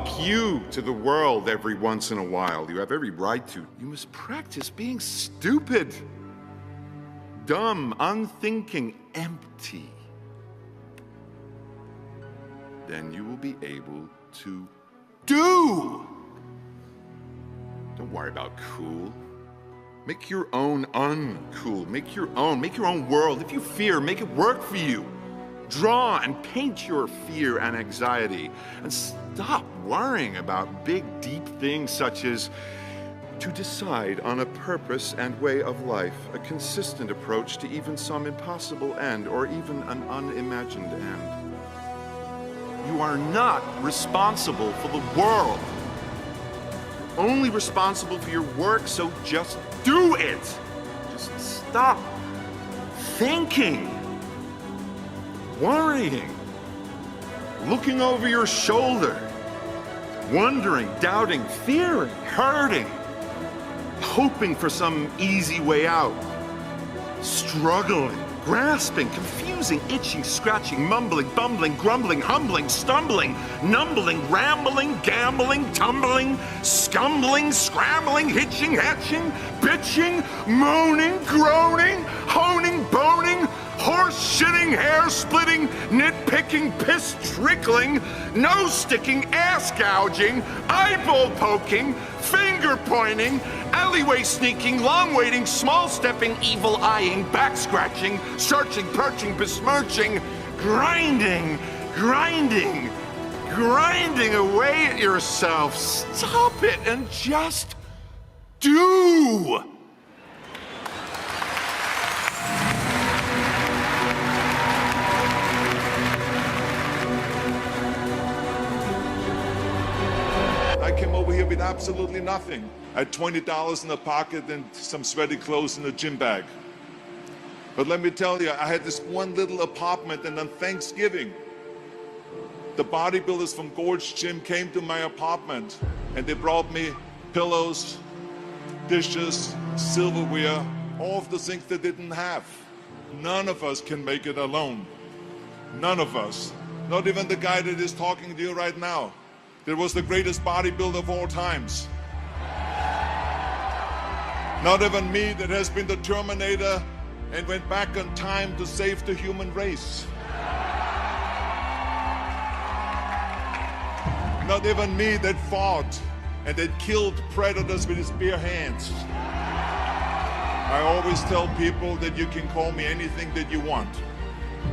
fuck you to the world every once in a while. You have every right to. You must practice being stupid, dumb, unthinking, empty. Then you will be able to do. Don't worry about cool. Make your own uncool. Make your own world. If you fear, make it work for you. Draw and paint your fear and anxiety. And stop worrying about big, deep things such as to decide on a purpose and way of life, a consistent approach to even some impossible end or even an unimagined end. You are not responsible for the world. You're only responsible for your work, so just do it. Just stop thinking, worrying, looking over your shoulder, wondering, doubting, fearing, hurting, hoping for some easy way out, struggling, grasping, confusing, itching, scratching, mumbling, bumbling, grumbling, humbling, stumbling, numbling, rambling, gambling, tumbling, scumbling, scrambling, hitching, hatching, bitching, moaning, groaning, honing, boning, horse-shitting, hair-splitting, nitpicking, piss-trickling, nose-sticking, ass-gouging, eyeball-poking, finger-pointing, alleyway-sneaking, long-waiting, small-stepping, evil-eyeing, back-scratching, searching, perching, besmirching, grinding away at yourself. Stop it and just do! I came over here with absolutely nothing. I had $20 in the pocket and some sweaty clothes in the gym bag. But let me tell you, I had this one little apartment, and on Thanksgiving, the bodybuilders from Gold's Gym came to my apartment and they brought me pillows, dishes, silverware, all of the things they didn't have. None of us can make it alone. None of us. Not even the guy that is talking to you right now. That was the greatest bodybuilder of all times. Not even me, that has been the Terminator and went back in time to save the human race. Not even me, that fought and that killed predators with his bare hands. I always tell people that you can call me anything that you want,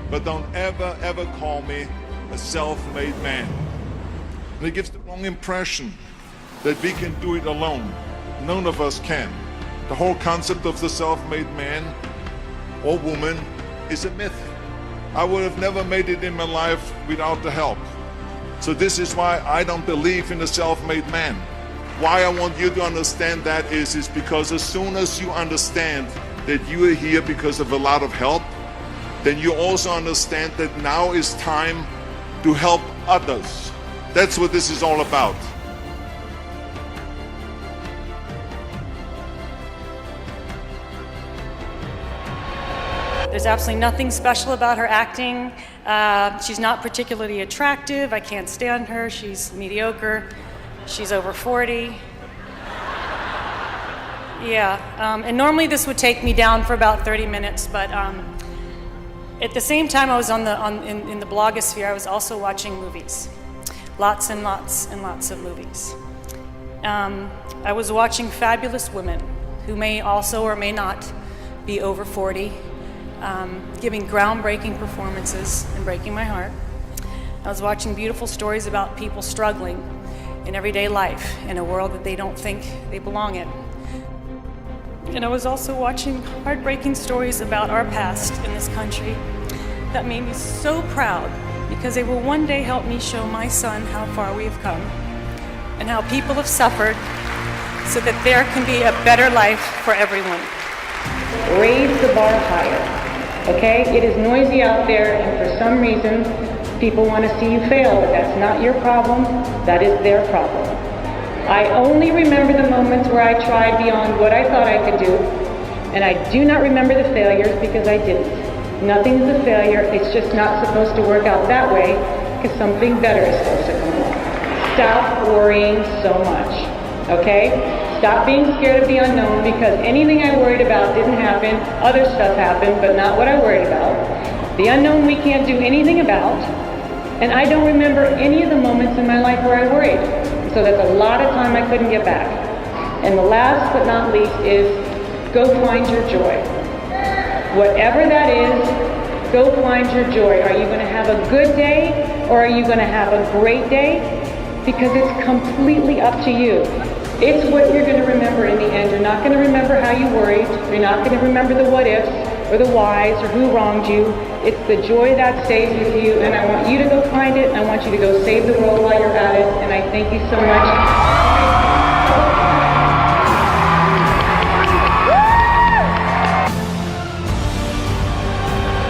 but don't ever, ever call me a self-made man. And it gives the wrong impression that we can do it alone. None of us can. The whole concept of the self-made man or woman is a myth. I would have never made it in my life without the help. So this is why I don't believe in a self-made man. Why I want you to understand that is because as soon as you understand that you are here because of a lot of help, then you also understand that now is time to help others. That's what this is all about. There's absolutely nothing special about her acting. She's not particularly attractive. I can't stand her. She's mediocre. She's over 40. Yeah, and normally this would take me down for about 30 minutes, but at the same time I was in the blogosphere, I was also watching movies. Lots and lots and lots of movies. I was watching fabulous women who may also or may not be over 40, giving groundbreaking performances and breaking my heart. I was watching beautiful stories about people struggling in everyday life in a world that they don't think they belong in. And I was also watching heartbreaking stories about our past in this country that made me so proud, because they will one day help me show my son how far we have come and how people have suffered so that there can be a better life for everyone. Raise the bar higher, okay? It is noisy out there, and for some reason, people want to see you fail, but that's not your problem, that is their problem. I only remember the moments where I tried beyond what I thought I could do, and I do not remember the failures because I didn't. Nothing is a failure, it's just not supposed to work out that way because something better is supposed to come along. stop worrying so much, okay? Stop being scared of the unknown, because anything I worried about didn't happen. Other stuff happened, but not what I worried about. The unknown we can't do anything about, and I don't remember any of the moments in my life where I worried. So that's a lot of time I couldn't get back. And the last but not least is go find your joy. Whatever that is, go find your joy. Are you going to have a good day, or are you going to have a great day? Because it's completely up to you. It's what you're going to remember in the end. You're not going to remember how you worried. You're not going to remember the what ifs or the whys or who wronged you. It's the joy that stays with you, and I want you to go find it. I want you to go save the world while you're at it, and I thank you so much.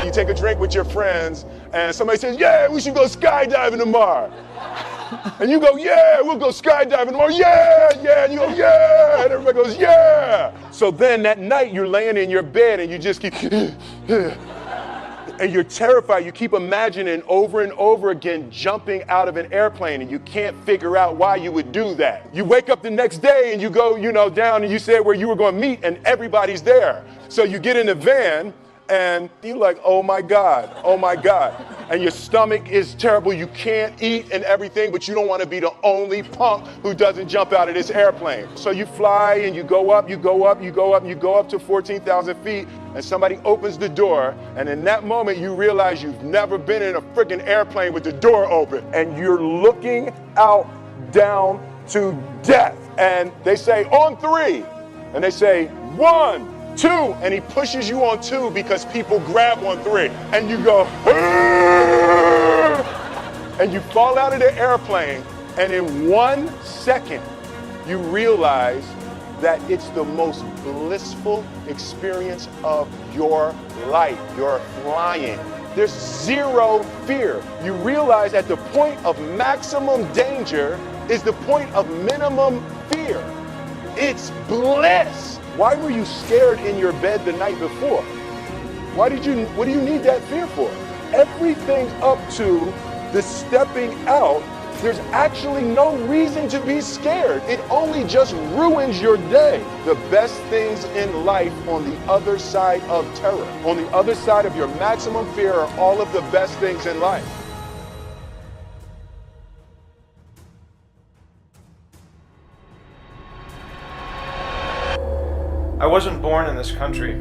You take a drink with your friends, and somebody says, yeah, we should go skydiving tomorrow. And you go, yeah, we'll go skydiving tomorrow. Yeah, yeah. And you go, yeah. And everybody goes, yeah. So then that night you're laying in your bed and you just keep, and you're terrified. You keep imagining over and over again jumping out of an airplane, and you can't figure out why you would do that. You wake up the next day and you go, down, and you said where you were going to meet, and everybody's there. So you get in the van and you're like, oh my God. And your stomach is terrible. You can't eat and everything, but you don't want to be the only punk who doesn't jump out of this airplane. So you fly and you go up to 14,000 feet, and somebody opens the door, and in that moment you realize you've never been in a freaking airplane with the door open, and you're looking out down to death. And they say, on 3, and they say, 1, 2, and he pushes you on 2 because people grab on 3, and you go, and you fall out of the airplane, and in 1 second you realize that it's the most blissful experience of your life. You're flying. There's zero fear. You realize at the point of maximum danger is the point of minimum fear. It's bliss. Why were you scared in your bed the night before? What do you need that fear for? Everything up to the stepping out, there's actually no reason to be scared. It only just ruins your day. The best things in life on the other side of terror, on the other side of your maximum fear, are all of the best things in life. I wasn't born in this country.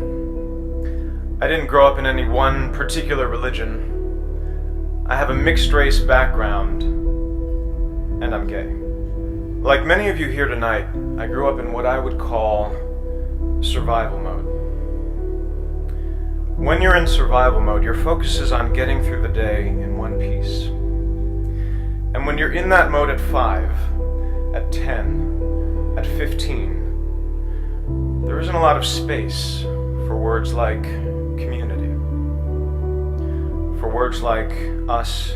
I didn't grow up in any one particular religion. I have a mixed race background, and I'm gay. Like many of you here tonight, I grew up in what I would call survival mode. When you're in survival mode, your focus is on getting through the day in one piece. And when you're in that mode at 5, at 10, at 15, there isn't a lot of space for words like community, for words like us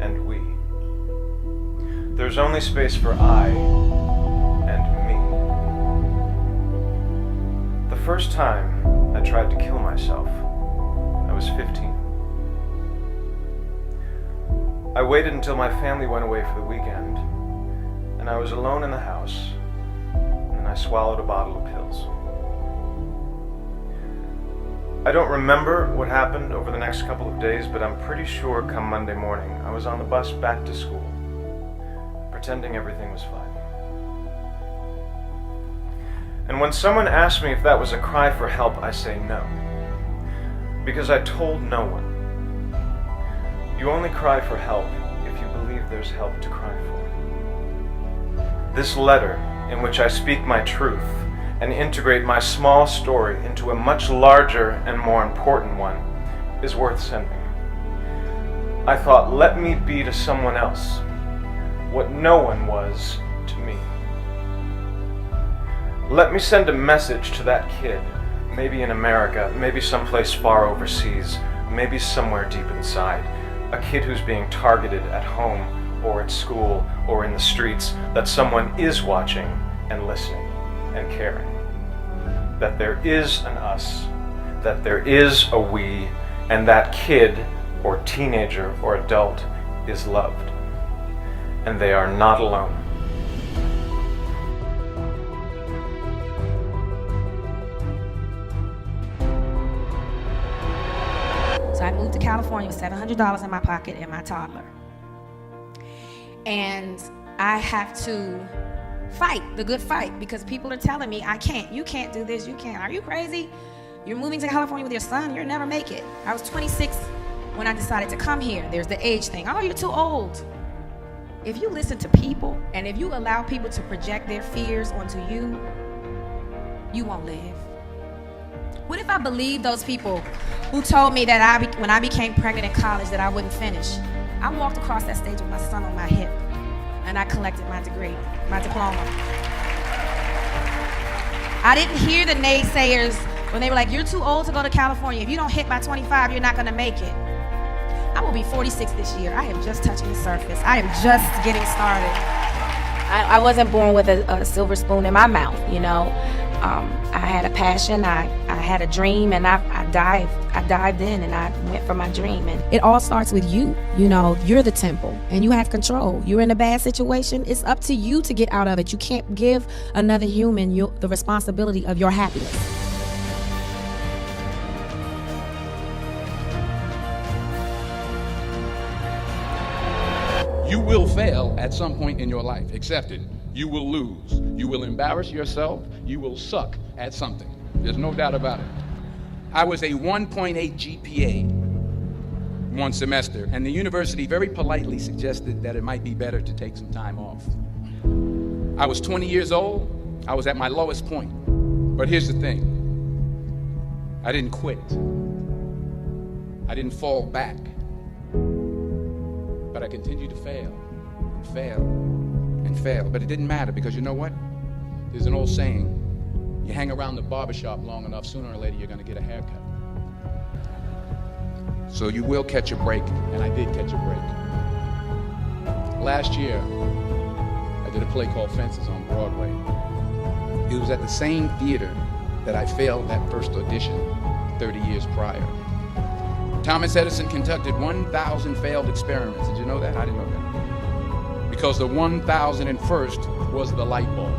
and we. There's only space for I and me. The first time I tried to kill myself, I was 15. I waited until my family went away for the weekend, and I was alone in the house, and I swallowed a bottle of pills. I don't remember what happened over the next couple of days, but I'm pretty sure come Monday morning, I was on the bus back to school, pretending everything was fine. And when someone asked me if that was a cry for help, I say no, because I told no one. You only cry for help if you believe there's help to cry for. This letter, in which I speak my truth and integrate my small story into a much larger and more important one, is worth sending. I thought, let me be to someone else what no one was to me. Let me send a message to that kid, maybe in America, maybe someplace far overseas, maybe somewhere deep inside, a kid who's being targeted at home or at school or in the streets, that someone is watching and listening and caring. That there is an us, that there is a we, and that kid or teenager or adult is loved. and they are not alone. So I moved to California with $700 in my pocket and my toddler. And I have to fight the good fight because people are telling me I can't. You can't do this. You can't. Are you crazy? You're moving to California with your son. You'll never make it. I was 26 when I decided to come here. There's the age thing. Oh, you're too old. If you listen to people and if you allow people to project their fears onto you, you won't live. What if I believed those people who told me that when I became pregnant in college that I wouldn't finish? I walked across that stage with my son on my hip and I collected my degree, my diploma. I didn't hear the naysayers when they were like, you're too old to go to California. If you don't hit by 25, you're not gonna make it. I will be 46 this year. I am just touching the surface. I am just getting started. I wasn't born with a silver spoon in my mouth, you know. I had a passion, I had a dream, and I dived in and I went for my dream. And it all starts with you. You know, you're the temple and you have control. You're in a bad situation, it's up to you to get out of it. You can't give another human the responsibility of your happiness. You will fail at some point in your life. Accept it. You will lose. You will embarrass yourself. You will suck at something. There's no doubt about it. I was a 1.8 GPA one semester, and the university very politely suggested that it might be better to take some time off. I was 20 years old. I was at my lowest point. But here's the thing. I didn't quit. I didn't fall back. But I continued to fail and fail and fail. But it didn't matter because you know what? There's an old saying, you hang around the barbershop long enough, sooner or later you're gonna get a haircut. So you will catch a break, and I did catch a break. Last year, I did a play called Fences on Broadway. It was at the same theater that I failed that first audition 30 years prior. Thomas Edison conducted 1,000 failed experiments. Did you know that? I didn't know that. Because the 1,001st was the light bulb.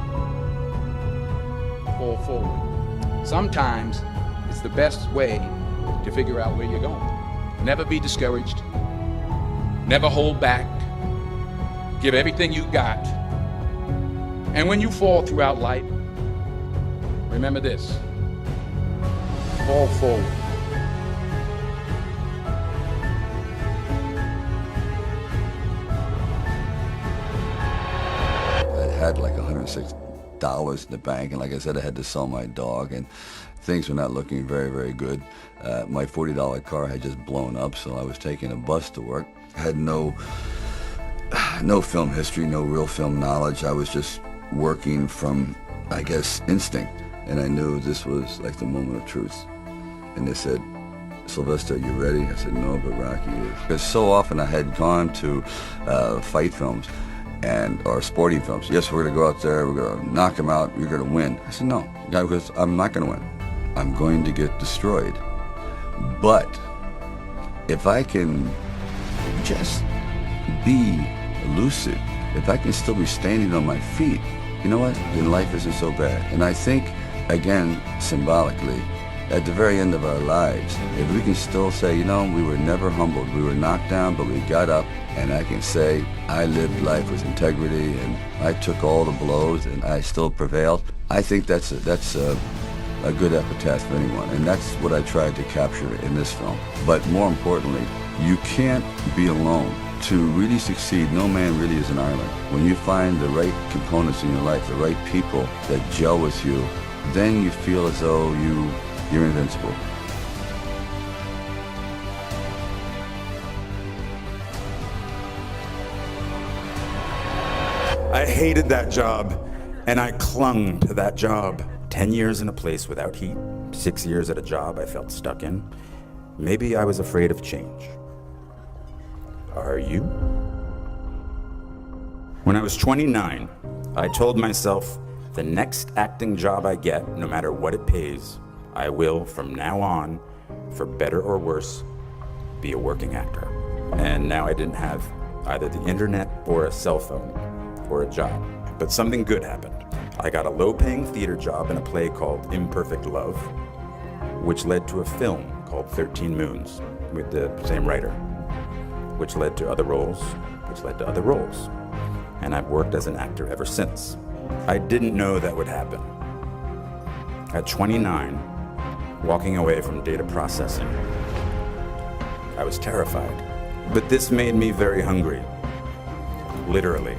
Fall forward. Sometimes it's the best way to figure out where you're going. Never be discouraged. Never hold back. Give everything you got. And when you fall throughout life, remember this. Fall forward. Had like $106 in the bank, and like I said, I had to sell my dog, and things were not looking very, very good. My $40 car had just blown up, so I was taking a bus to work. I had no film history, no real film knowledge. I was just working from, I guess, instinct, and I knew this was like the moment of truth. And they said, Sylvester, you ready? I said, no, but Rocky is. Because so often I had gone to fight films or sporting films. Yes, we're going to go out there, we're going to knock him out, you're going to win. I said, no, because I'm not going to win. I'm going to get destroyed. But if I can just be lucid, if I can still be standing on my feet, you know what? Then life isn't so bad. And I think, again, symbolically, at the very end of our lives, if we can still say, you know, we were never humbled, we were knocked down, but we got up, and I can say, I lived life with integrity, and I took all the blows, and I still prevailed. I think that's a good epitaph for anyone, and that's what I tried to capture in this film. But more importantly, you can't be alone. To really succeed, no man really is an island. When you find the right components in your life, the right people that gel with you, then you feel as though you're invincible. I hated that job, and I clung to that job. 10 years in a place without heat, 6 years at a job I felt stuck in. Maybe I was afraid of change. Are you? When I was 29, I told myself, the next acting job I get, no matter what it pays, I will, from now on, for better or worse, be a working actor. And now I didn't have either the internet or a cell phone or a job. But something good happened. I got a low-paying theater job in a play called Imperfect Love, which led to a film called 13 Moons with the same writer, which led to other roles, which led to other roles. And I've worked as an actor ever since. I didn't know that would happen. At 29, walking away from data processing, I was terrified. But this made me very hungry, literally.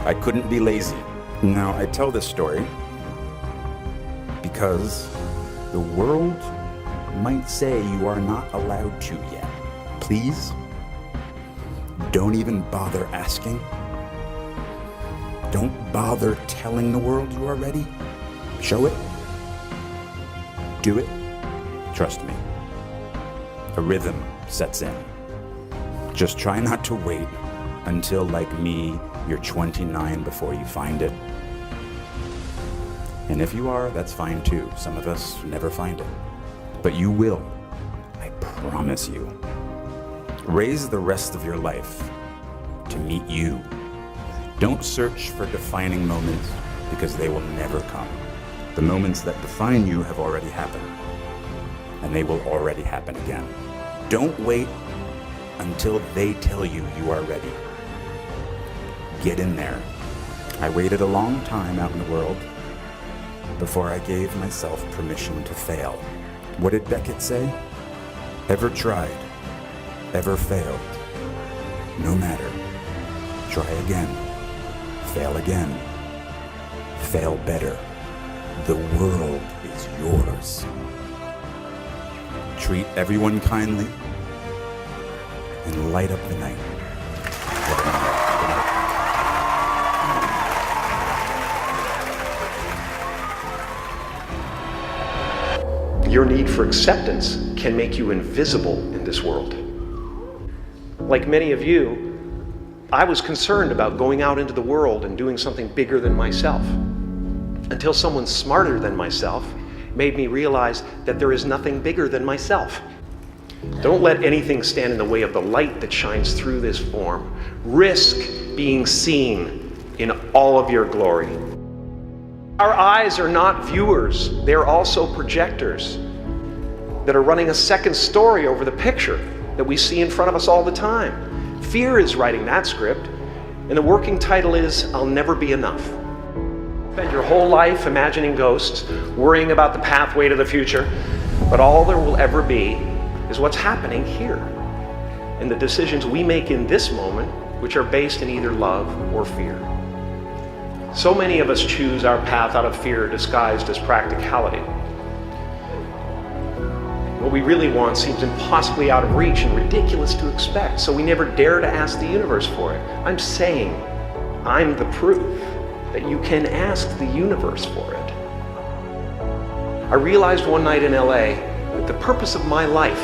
I couldn't be lazy. Now, I tell this story because the world might say you are not allowed to yet. Please, don't even bother asking. Don't bother telling the world you are ready. Show it. Do it. Trust me. A rhythm sets in. Just try not to wait until, like me, you're 29 before you find it. And if you are, that's fine too. Some of us never find it. But you will. I promise you. Raise the rest of your life to meet you. Don't search for defining moments because they will never come. The moments that define you have already happened, and they will already happen again. Don't wait until they tell you you are ready. Get in there. I waited a long time out in the world before I gave myself permission to fail. What did Beckett say? Ever tried, ever failed. No matter. Try again. Fail again. Fail better. The world is yours. Treat everyone kindly and light up the night. Your need for acceptance can make you invisible in this world. Like many of you, I was concerned about going out into the world and doing something bigger than myself, until someone smarter than myself made me realize that there is nothing bigger than myself. Don't let anything stand in the way of the light that shines through this form. Risk being seen in all of your glory. Our eyes are not viewers, they're also projectors that are running a second story over the picture that we see in front of us all the time. Fear is writing that script, and the working title is, I'll Never Be Enough. Spend your whole life imagining ghosts, worrying about the pathway to the future, but all there will ever be is what's happening here, and the decisions we make in this moment, which are based in either love or fear. So many of us choose our path out of fear disguised as practicality. What we really want seems impossibly out of reach and ridiculous to expect, so we never dare to ask the universe for it. I'm saying, I'm the proof that you can ask the universe for it. I realized one night in LA that the purpose of my life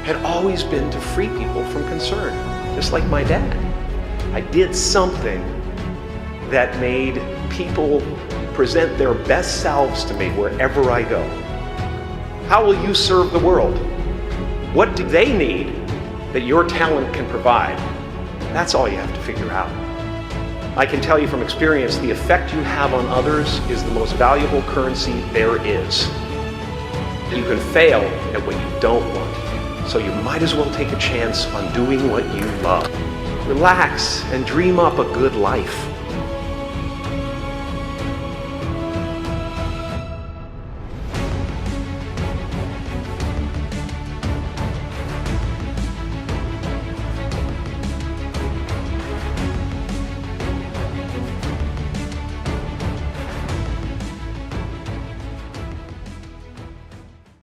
had always been to free people from concern, just like my dad. I did something that made people present their best selves to me wherever I go. How will you serve the world? What do they need that your talent can provide? That's all you have to figure out. I can tell you from experience, the effect you have on others is the most valuable currency there is. You can fail at what you don't want, so you might as well take a chance on doing what you love. Relax and dream up a good life.